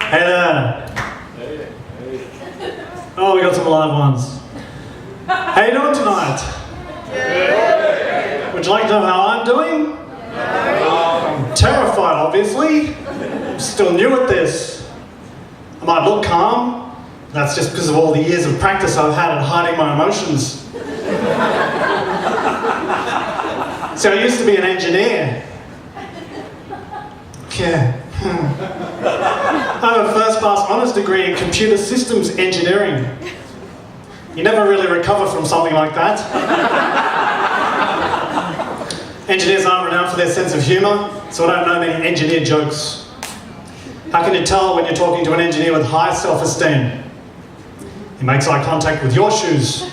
Hey there. Oh, we got some live ones. How you doing tonight? Would you like to know how I'm doing? I'm terrified, obviously. I'm still new at this. I might look calm. That's just because of all the years of practice I've had at hiding my emotions. See, I used to be an engineer. Yeah. I have a first-class honours degree in computer systems engineering. You never really recover from something like that. Engineers aren't renowned for their sense of humour, so I don't know many engineer jokes. How can you tell when you're talking to an engineer with high self-esteem? He makes eye contact with your shoes.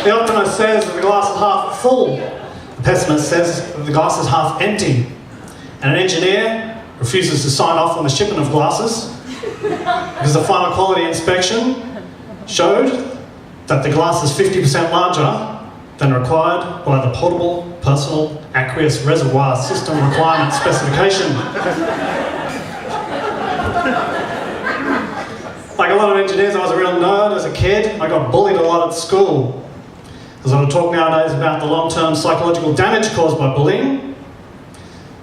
The optimist says that the glass is half full. The pessimist says that the glass is half empty. And an engineer refuses to sign off on the shipment of glasses because the final quality inspection showed that the glass is 50% larger than required by the Portable Personal Aqueous Reservoir System Requirement Specification. Like a lot of engineers, I was a real nerd as a kid. I got bullied a lot at school. There's a lot of talk nowadays about the long-term psychological damage caused by bullying.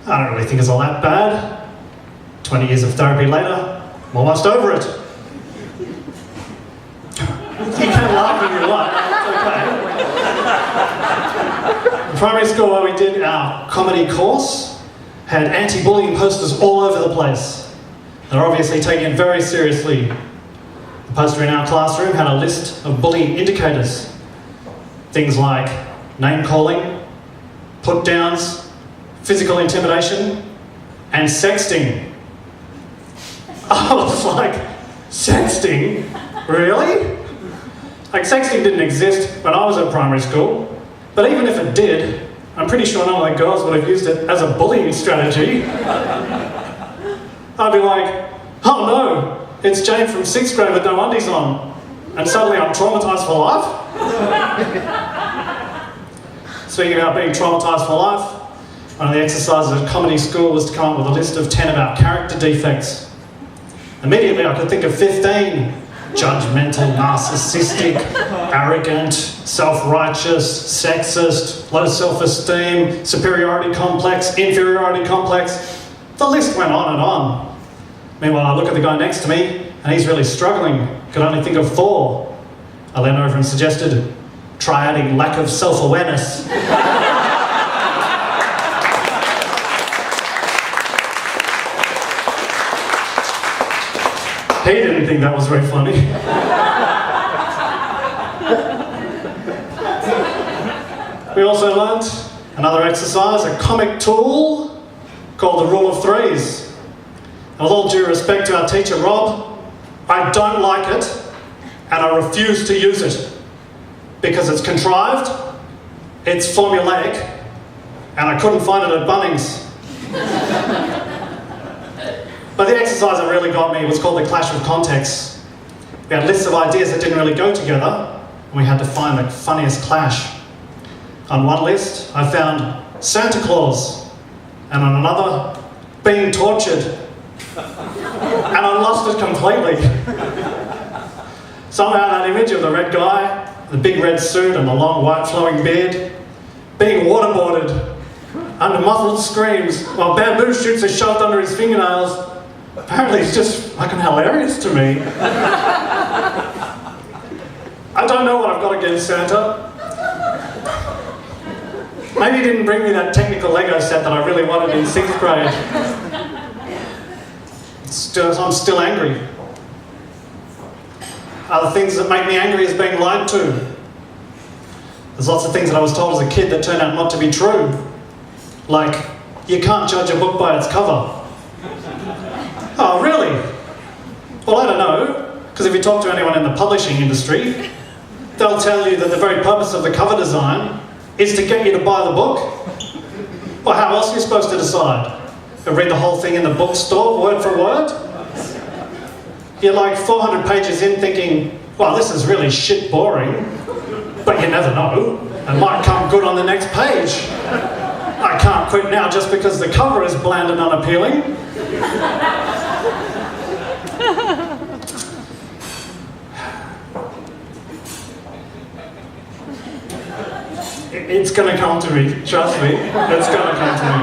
I don't really think it's all that bad. 20 years of therapy later, I'm almost over it. You can laugh if you like, it's okay. The primary school where we did our comedy course had anti-bullying posters all over the place. They're obviously taking it very seriously. The poster in our classroom had a list of bullying indicators. Things like name-calling, put-downs, physical intimidation, and sexting. I was like, sexting? Really? Like, sexting didn't exist when I was at primary school, but even if it did, I'm pretty sure none of the girls would have used it as a bullying strategy. I'd be like, oh no, it's Jane from 6th grade with no undies on, and suddenly I'm traumatised for life? Speaking about being traumatised for life, one of the exercises at comedy school was to come up with a list of 10 of our character defects. Immediately I could think of 15. Judgmental, narcissistic, arrogant, self-righteous, sexist, low self-esteem, superiority complex, inferiority complex. The list went on and on. Meanwhile, I look at the guy next to me and he's really struggling. Could only think of 4. I leaned over and suggested, try adding lack of self-awareness. He didn't think that was very funny. We also learnt another exercise, a comic tool called the Rule of Threes. And with all due respect to our teacher, Rob, I don't like it and I refuse to use it because it's contrived, it's formulaic, and I couldn't find it at Bunnings. But the exercise that really got me was called the Clash of Contexts. We had lists of ideas that didn't really go together, and we had to find the funniest clash. On one list, I found Santa Claus, and on another, being tortured. And I lost it completely. Somehow that image of the red guy, the big red suit and the long white flowing beard, being waterboarded under muffled screams while bamboo shoots are shoved under his fingernails, apparently it's just fucking hilarious to me. I don't know what I've got against Santa. Maybe he didn't bring me that technical Lego set that I really wanted in 6th grade. I'm still angry. Other things that make me angry is being lied to. There's lots of things that I was told as a kid that turned out not to be true. Like, you can't judge a book by its cover. Oh, really? Well, I don't know, because if you talk to anyone in the publishing industry, they'll tell you that the very purpose of the cover design is to get you to buy the book. Well, how else are you supposed to decide? Read the whole thing in the bookstore, word for word? You're like 400 pages in thinking, well, this is really shit boring, but you never know. It might come good on the next page. I can't quit now just because the cover is bland and unappealing. It's going to come to me, trust me. It's going to come to me.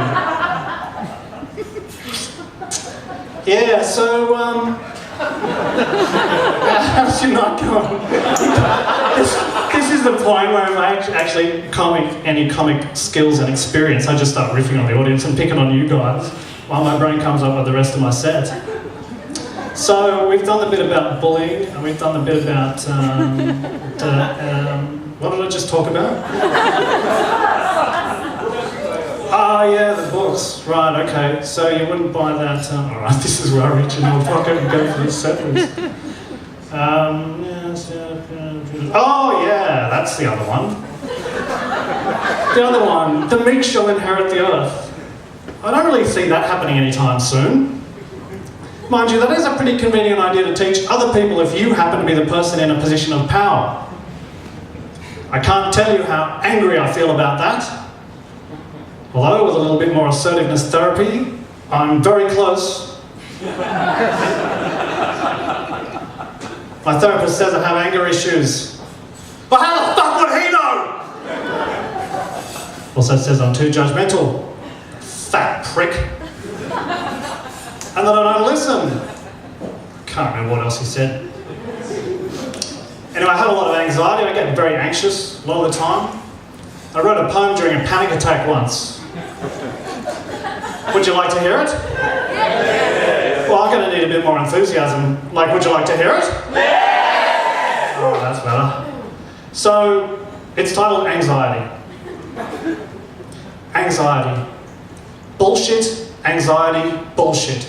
Yeah, so, how's your night going? This is the point where if I actually any comic skills and experience, I just start riffing on the audience and picking on you guys while my brain comes up with the rest of my set. So we've done the bit about bullying, and we've done the bit about, what did I just talk about? Oh yeah, the books. Right, okay. So you wouldn't buy that. Alright, this is where I reach in my pocket and go for the set list. Oh yeah, that's the other one. The other one, the meek shall inherit the earth. I don't really see that happening anytime soon. Mind you, that is a pretty convenient idea to teach other people if you happen to be the person in a position of power. I can't tell you how angry I feel about that. Although, with a little bit more assertiveness therapy, I'm very close. My therapist says I have anger issues. But how the fuck would he know? Also says I'm too judgmental. Fat prick. And that I don't listen. Can't remember what else he said. Anyway, I have a lot of anxiety. I get very anxious a lot of the time. I wrote a poem during a panic attack once. Would you like to hear it? Yeah. Well, I'm going to need a bit more enthusiasm. Like, would you like to hear it? Yeah. Oh, that's better. So, it's titled Anxiety. Anxiety. Bullshit, anxiety, bullshit.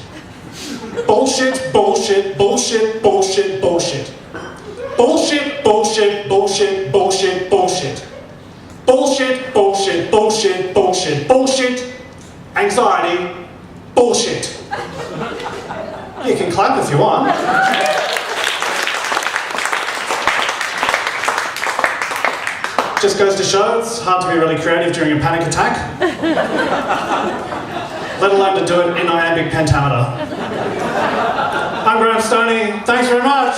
Bullshit, bullshit, bullshit, bullshit, bullshit. Bullshit, bullshit, bullshit, bullshit, bullshit. Bullshit, bullshit, bullshit, bullshit, bullshit. Anxiety, bullshit. You can clap if you want. Just goes to show it's hard to be really creative during a panic attack. Let alone to do it in iambic pentameter. I'm Graham Stoney. Thanks very much.